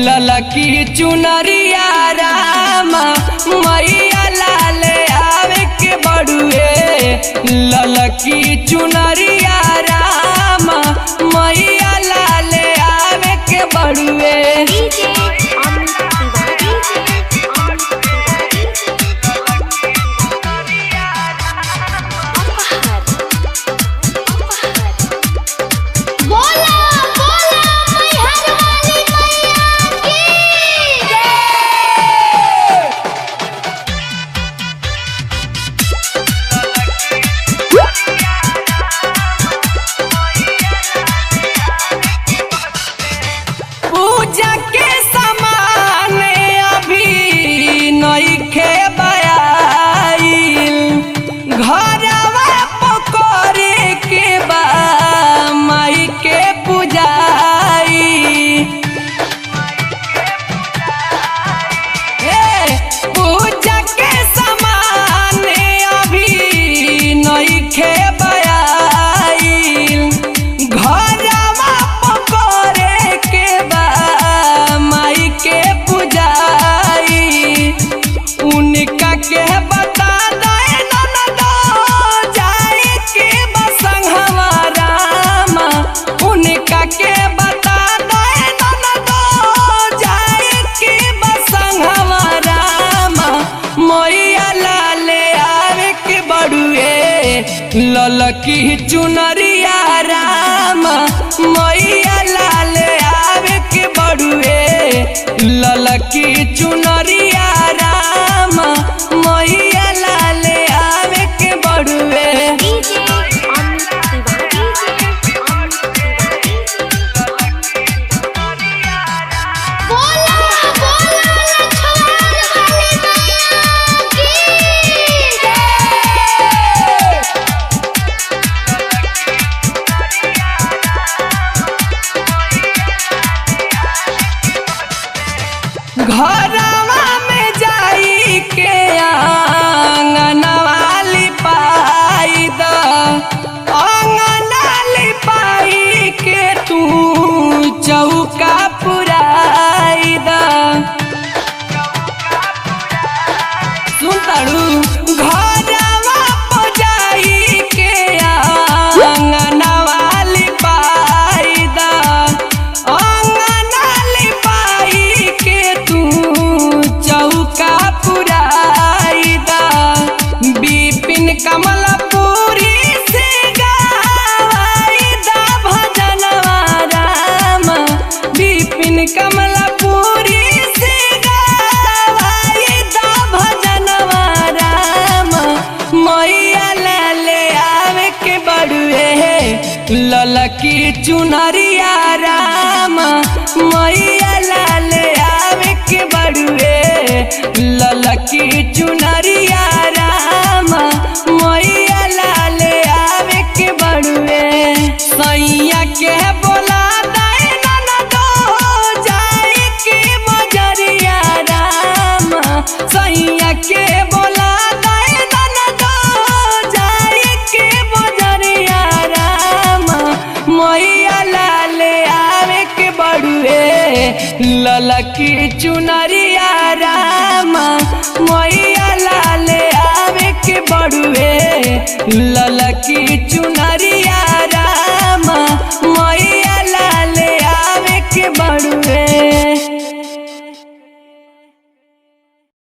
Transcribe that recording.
ललकी चुनरिया रामा मैया लाले आवे के बड़ुए। ललकी चुनरिया रामा मैया लाले आवे के बड़ुए। पूजा के सामान अभी नइखे बयाइल, घरवा पकड़े के बा माई के पूजाई। पूजा के सामान अभी नइखे बयाइल, घरवा पकड़े के बा माई के पूजाई। उनका के बता दे ननदो जाए के बसंगवा रामा। उनका के बता दे ननदो जाए के बसंगवा रामा। मैया लाले आवे के बड़ुए। ललकी चुनरिया रामा मैया लाले आवे के बड़ुए। ललकी चुनरिया रामा मैया लाले आवे के बड़ुए। घरवा में जाई के आंगनवा लिपाई द। आंगना लिपाई के तू चौका पुराई द। सुन तारू घरवा पर जाई के आंगनवा लिपाई द। आंगना लिपाई के तू चौका पुराई दा। बिपिन कमलपुरी से गाई दा भजनवा रामा। बिपिन कमलपुरी से गाई दा भजनवा रामा। मैया लाले आवे के बड़ुए। ललकी चुनरिया रामा मैया लाले आवे के बड़ुए। ललकी चुनरिया रामा मैया लाले आवे के बड़ुए। सैया के बोला दे ननदो जाए के बजरिया रामा। सैया के बोला दे ननदो जाए के बजरिया रामा। मैया लाले आवे के बड़ुए। ललकी चुनरिया रामा मैया लाले आवे के बड़ुए। ललकी चुनरिया